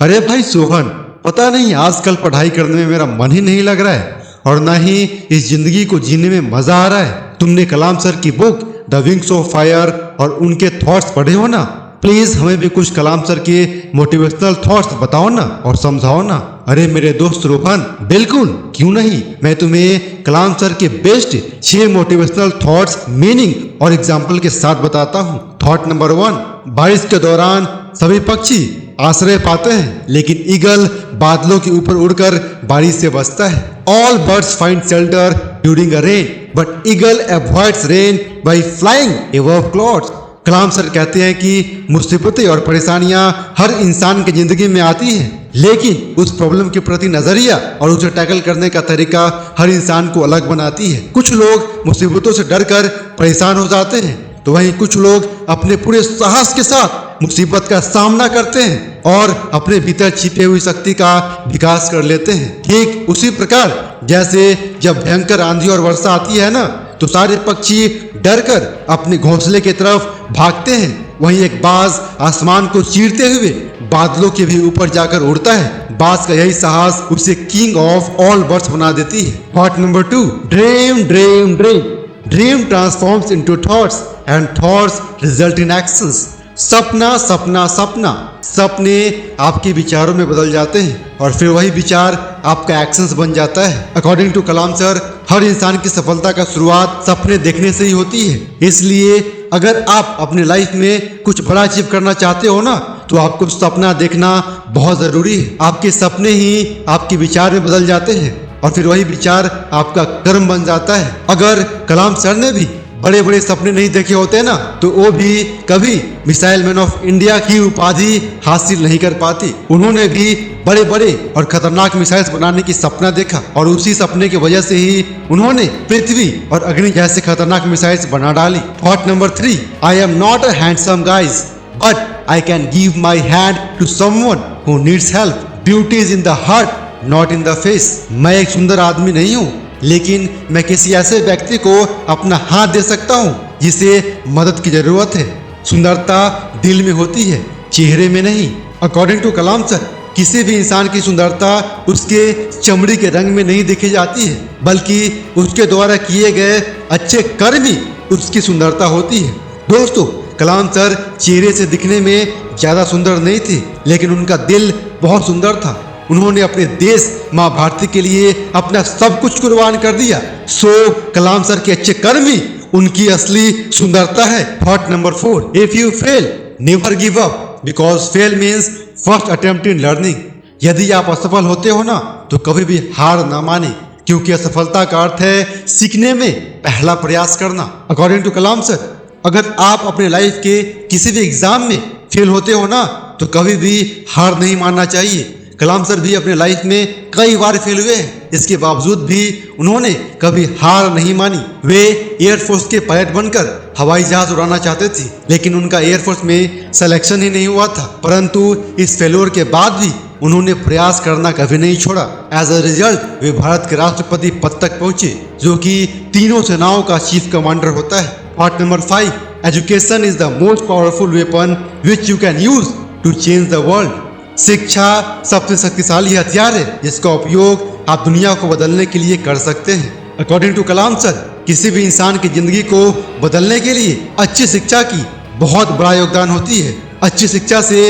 अरे भाई सोहन, पता नहीं आजकल पढ़ाई करने में मेरा मन ही नहीं लग रहा है और ना ही इस जिंदगी को जीने में मजा आ रहा है। तुमने कलाम सर की book the wings of fire और उनके थॉट्स पढ़े हो ना? प्लीज हमें भी कुछ कलाम सर के मोटिवेशनल थॉट्स बताओ ना और समझाओ ना। अरे मेरे दोस्त रोहन, बिल्कुल क्यों नहीं, मैं तुम्हें कलाम सर के बेस्ट 6 मोटिवेशनल थॉट्स मीनिंग और एग्जाम्पल के साथ बताता हूँ। थॉट नंबर 1, बारिश के दौरान सभी पक्षी आश्रय पाते हैं, लेकिन ईगल बादलों के ऊपर उड़कर बारिश से बचता है। All birds find shelter during a rain, but eagle avoids rain by flying above clouds. Kalam sir कहते हैं कि मुसीबतें और परेशानियां हर इंसान की जिंदगी में आती हैं, लेकिन उस प्रॉब्लम के प्रति नजरिया और उसे टैकल करने का तरीका हर इंसान को अलग बनाती है। कुछ लोग मुसीबतों से डरकर परेशान हो जाते हैं, तो वहीं कुछ लोग अपने पूरे साहस के साथ मुसीबत का सामना करते हैं और अपने भीतर छिपी हुई शक्ति का विकास कर लेते हैं। ठीक उसी प्रकार जैसे जब भयंकर आंधी और वर्षा आती है ना, तो सारे पक्षी डरकर अपने घोंसले की तरफ भागते हैं, वहीं एक बाज आसमान को चीरते हुए बादलों के भी ऊपर जाकर उड़ता है। बाज का यही साहस उसे किंग ऑफ ऑल बर्ड्स बना देती है। Thought number 2, dream dream dream. Dream transforms into thoughts and thoughts result in actions. सपना सपना सपना, सपने आपके विचारों में बदल जाते हैं और फिर वही विचार आपका एक्शंस बन जाता है। अकॉर्डिंग टू कलाम सर, हर इंसान की सफलता का शुरुआत सपने देखने से ही होती है। इसलिए अगर आप अपने लाइफ में कुछ बड़ा अचीव करना चाहते हो ना, तो आपको सपना देखना बहुत जरूरी है। आपके सपने ही आपके विचार में बदल जाते हैं और फिर वही विचार आपका कर्म बन जाता है। अगर कलाम सर ने भी बड़े बड़े सपने नहीं देखे होते ना, तो वो भी कभी मिसाइल मैन ऑफ इंडिया की उपाधि हासिल नहीं कर पाती। उन्होंने भी बड़े बड़े और खतरनाक मिसाइल्स बनाने की सपना देखा और उसी सपने की वजह से ही उन्होंने पृथ्वी और अग्नि जैसे खतरनाक मिसाइल्स बना डाली। Thought number 3, I am not a handsome guys, but I can give my hand to someone who needs help. Beauty is in the heart, not in the face. मैं एक सुंदर आदमी नहीं हूँ, लेकिन मैं किसी ऐसे व्यक्ति को अपना हाथ दे सकता हूँ जिसे मदद की जरूरत है। सुंदरता दिल में होती है, चेहरे में नहीं। अकॉर्डिंग टू कलाम सर, किसी भी इंसान की सुंदरता उसके चमड़ी के रंग में नहीं देखी जाती है, बल्कि उसके द्वारा किए गए अच्छे कर्म ही उसकी सुंदरता होती है। दोस्तों, कलाम सर चेहरे से दिखने में ज्यादा सुंदर नहीं थे, लेकिन उनका दिल बहुत सुंदर था। उन्होंने अपने देश माँ भारती के लिए अपना सब कुछ कुर्बान कर दिया। सो कलाम सर के अच्छे कर्म ही उनकी असली सुंदरता है। Thought number 4, if you fail never give up, because fail means first attempt in learning. यदि आप असफल होते हो ना, तो कभी भी हार ना माने, क्योंकि असफलता का अर्थ है सीखने में पहला प्रयास करना। अकॉर्डिंग टू कलाम सर, अगर आप अपने लाइफ के किसी भी एग्जाम में फेल होते हो ना, तो कभी भी हार नहीं मानना चाहिए। कलाम सर भी अपने लाइफ में कई बार फेल हुए हैं, इसके बावजूद भी उन्होंने कभी हार नहीं मानी। वे एयरफोर्स के पायलट बनकर हवाई जहाज उड़ाना चाहते थे, लेकिन उनका एयरफोर्स में सिलेक्शन ही नहीं हुआ था। परंतु इस फेल्योर के बाद भी उन्होंने प्रयास करना कभी नहीं छोड़ा। एज अ रिजल्ट वे भारत के राष्ट्रपति पद तक पहुंचे, जो कि तीनों सेनाओं का चीफ कमांडर होता है। Part number 5, education is the most powerful weapon which you can use to change the world. शिक्षा सबसे शक्तिशाली हथियार है जिसका उपयोग आप दुनिया को बदलने के लिए कर सकते हैं। अकॉर्डिंग टू कलाम सर, किसी भी इंसान की जिंदगी को बदलने के लिए अच्छी शिक्षा की बहुत बड़ा योगदान होती है। अच्छी शिक्षा से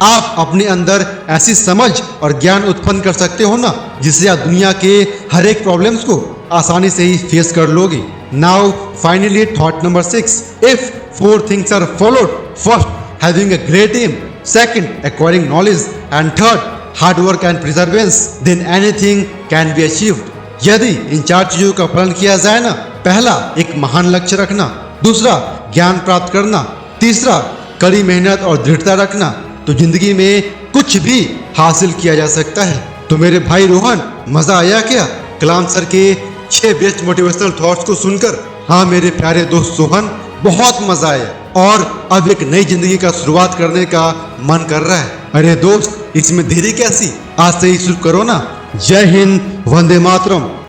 आप अपने अंदर ऐसी समझ और ज्ञान उत्पन्न कर सकते हो ना, जिससे आप दुनिया के हर एक प्रॉब्लम्स को आसानी से ही फेस कर लोगे। Now finally thought number 6, if 4 things are followed, first having a great aim, second acquiring knowledge, and third hard work and perseverance, then anything can be achieved. यदि इन 4 चीजों का पालन किया जाए ना, पहला एक महान लक्ष्य रखना, दूसरा ज्ञान प्राप्त करना, तीसरा कड़ी मेहनत और दृढ़ता रखना, तो जिंदगी में कुछ भी हासिल किया जा सकता है। तो मेरे भाई रोहन, मजा आया क्या कलाम सर के 6 बेस्ट मोटिवेशनल थॉट्स को सुनकर? हाँ मेरे प्यारे दोस्त सोहन, बहुत मजा आया और अब एक नई जिंदगी का शुरुआत करने का मन कर रहा है। अरे दोस्त, इसमें देरी कैसी, आज से ही शुरू करो ना। जय हिंद, वंदे मातरम।